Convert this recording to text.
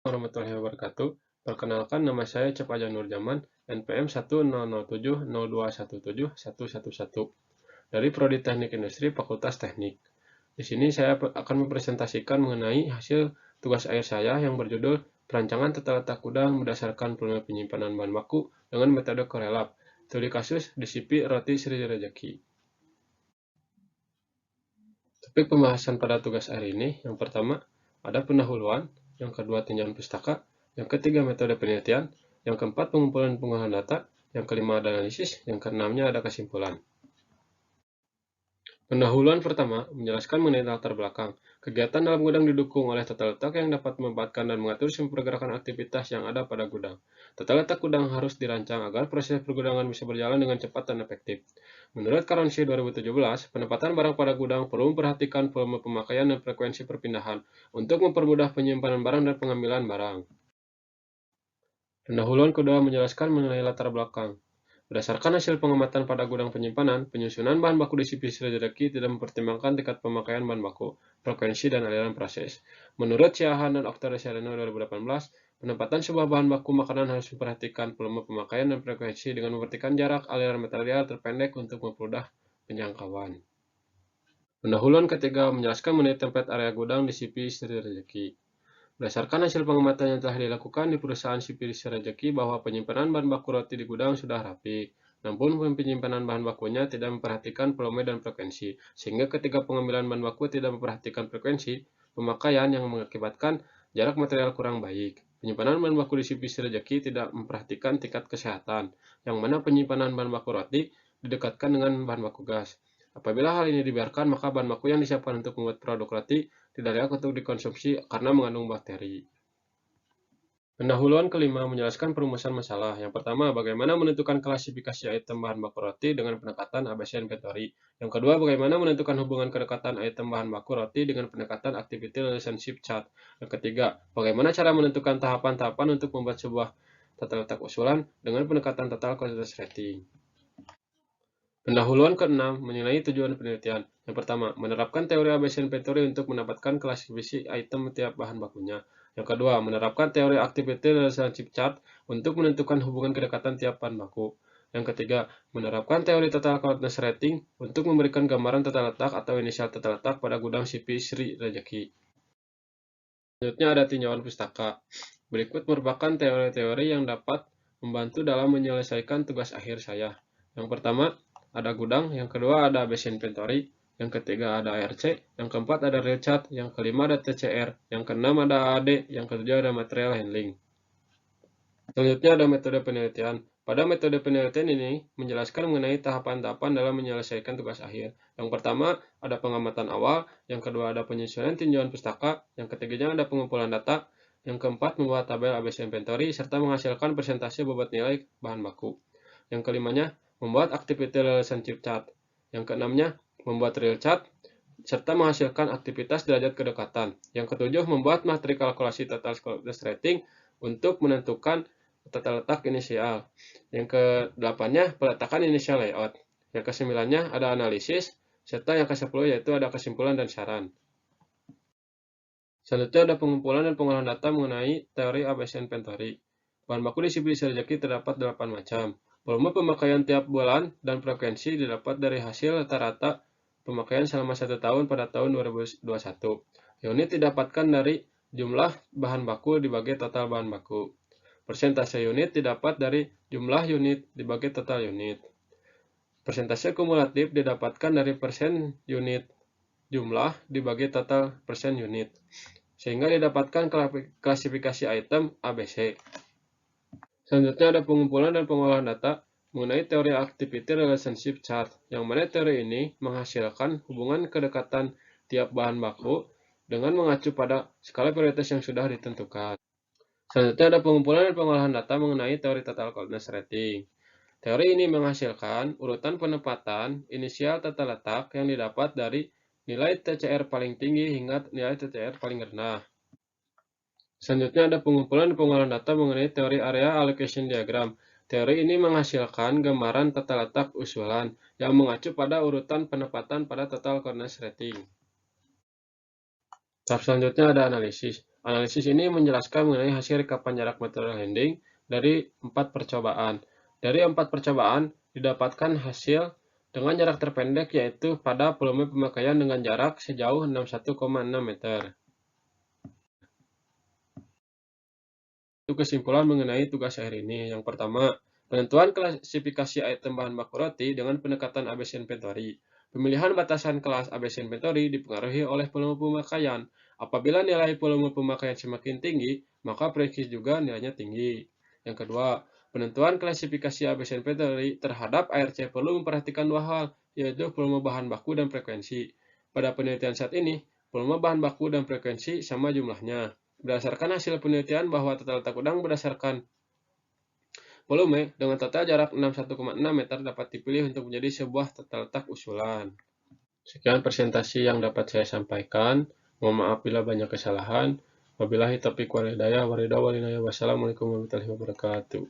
Warahmatullahi wabarakatuh. Perkenalkan, nama saya Cepaja Nurjaman, NPM 1000702171111 dari Prodi Teknik Industri Fakultas Teknik. Di sini saya akan mempresentasikan mengenai hasil tugas akhir saya yang berjudul Perancangan Tata Letak Gudang berdasarkan volume penyimpanan bahan baku dengan metode korelap. Studi kasus disipi Roti Sri Rejeki. Topik pembahasan pada tugas akhir ini, yang pertama, ada pendahuluan, yang kedua tinjauan pustaka, yang ketiga metode penelitian, yang keempat pengumpulan dan pengolahan data, yang kelima ada analisis, yang keenamnya ada kesimpulan. Pendahuluan pertama menjelaskan mengenai latar belakang. Kegiatan dalam gudang didukung oleh tata letak yang dapat memanfaatkan dan mengatur semua pergerakan aktivitas yang ada pada gudang. Tata letak gudang harus dirancang agar proses pergudangan bisa berjalan dengan cepat dan efektif. Menurut Karonsi 2017, penempatan barang pada gudang perlu memperhatikan volume pemakaian dan frekuensi perpindahan untuk mempermudah penyimpanan barang dan pengambilan barang. Pendahuluan kedua menjelaskan mengenai latar belakang. Berdasarkan hasil pengamatan pada gudang penyimpanan, penyusunan bahan baku di CPC Rejeki tidak mempertimbangkan tingkat pemakaian bahan baku, frekuensi, dan aliran proses. Menurut Siahaan dan Octavio Sereno 2018, penempatan sebuah bahan baku makanan harus memperhatikan volume pemakaian dan frekuensi dengan memperhatikan jarak aliran material terpendek untuk mempermudah penjangkauan. Pendahuluan ketiga menjelaskan mengenai template area gudang di CPC Rejeki. Berdasarkan hasil pengamatan yang telah dilakukan di perusahaan sipil Rejeki bahwa penyimpanan bahan baku roti di gudang sudah rapi, namun penyimpanan bahan bakunya tidak memperhatikan volume dan frekuensi, sehingga ketika pengambilan bahan baku tidak memperhatikan frekuensi pemakaian yang mengakibatkan jarak material kurang baik. Penyimpanan bahan baku di sipil Rejeki tidak memperhatikan tingkat kesehatan, yang mana penyimpanan bahan baku roti didekatkan dengan bahan baku gas. Apabila hal ini dibiarkan, maka bahan baku yang disiapkan untuk membuat produk roti tidak layak untuk dikonsumsi karena mengandung bakteri. Pendahuluan kelima menjelaskan perumusan masalah. Yang pertama, bagaimana menentukan klasifikasi item bahan baku roti dengan pendekatan ABC inventory. Yang kedua, bagaimana menentukan hubungan kedekatan item bahan baku roti dengan pendekatan activity relationship chart. Yang ketiga, bagaimana cara menentukan tahapan-tahapan untuk membuat sebuah tata letak usulan dengan pendekatan total cost rating. Pendahuluan ke-6 mengenai tujuan penelitian. Yang pertama, menerapkan teori ABC inventory untuk mendapatkan klasifikasi item tiap bahan bakunya. Yang kedua, menerapkan teori activity relationship chart untuk menentukan hubungan kedekatan tiap bahan baku. Yang ketiga, menerapkan teori total cost rating untuk memberikan gambaran tata letak atau inisial tata letak pada gudang CP Sri Rejeki. Selanjutnya ada tinjauan pustaka. Berikut merupakan teori-teori yang dapat membantu dalam menyelesaikan tugas akhir saya. Yang pertama, ada gudang, yang kedua ada base inventory, yang ketiga ada ARC, yang keempat ada real chart, yang kelima ada TCR, yang keenam ada AAD, yang ketujuh ada material handling. Selanjutnya ada metode penelitian. Pada metode penelitian ini menjelaskan mengenai tahapan-tahapan dalam menyelesaikan tugas akhir. Yang pertama ada pengamatan awal, yang kedua ada penyusunan tinjauan pustaka, yang ketiganya ada pengumpulan data, yang keempat membuat tabel ABC inventory serta menghasilkan persentase bobot nilai bahan baku. Yang kelimanya membuat activity relationship chart. Yang keenamnya membuat real chart serta menghasilkan aktivitas derajat kedekatan. Yang ketujuh membuat materi kalkulasi total cost rating untuk menentukan tata letak inisial. Yang ke-8-nya peletakan inisial layout. Yang ke-9-nya ada analisis, serta yang ke-10 yaitu ada kesimpulan dan saran. Selanjutnya ada pengumpulan dan pengolahan data mengenai teori ABC inventory. Bahan baku di CPC Rejeki terdapat 8 macam. Volume pemakaian tiap bulan dan frekuensi didapat dari hasil rata-rata pemakaian selama 1 tahun pada tahun 2021. Unit didapatkan dari jumlah bahan baku dibagi total bahan baku. Persentase unit didapat dari jumlah unit dibagi total unit. Persentase kumulatif didapatkan dari persen unit jumlah dibagi total persen unit. Sehingga didapatkan klasifikasi item ABC. Selanjutnya ada pengumpulan dan pengolahan data mengenai teori activity relationship chart, yang mana teori ini menghasilkan hubungan kedekatan tiap bahan baku dengan mengacu pada skala prioritas yang sudah ditentukan. Selanjutnya ada pengumpulan dan pengolahan data mengenai teori total cost rating. Teori ini menghasilkan urutan penempatan inisial tata letak yang didapat dari nilai TCR paling tinggi hingga nilai TCR paling rendah. Selanjutnya ada pengumpulan dan pengolahan data mengenai teori area allocation diagram. Teori ini menghasilkan gambaran tata letak usulan yang mengacu pada urutan penempatan pada total cost rating. Tahap selanjutnya ada analisis. Analisis ini menjelaskan mengenai hasil rekapan jarak material handling dari 4 percobaan. Dari 4 percobaan, didapatkan hasil dengan jarak terpendek yaitu pada volume pemakaian dengan jarak sejauh 61,6 meter. Itu kesimpulan mengenai tugas akhir ini. Yang pertama, penentuan klasifikasi item bahan baku roti dengan pendekatan ABC inventory. Pemilihan batasan kelas ABC inventory dipengaruhi oleh volume pemakaian. Apabila nilai volume pemakaian semakin tinggi, maka prediksi juga nilainya tinggi. Yang kedua, penentuan klasifikasi ABC inventory terhadap ARC perlu memperhatikan dua hal, yaitu volume bahan baku dan frekuensi. Pada penelitian saat ini, volume bahan baku dan frekuensi sama jumlahnya. Berdasarkan hasil penelitian bahwa total letak udang berdasarkan volume dengan total jarak 61,6 meter dapat dipilih untuk menjadi sebuah total letak usulan. Sekian presentasi yang dapat saya sampaikan. Mohon maaf bila banyak kesalahan. Wabillahi taufiq wal hidayah. Wassalamualaikum warahmatullahi wabarakatuh.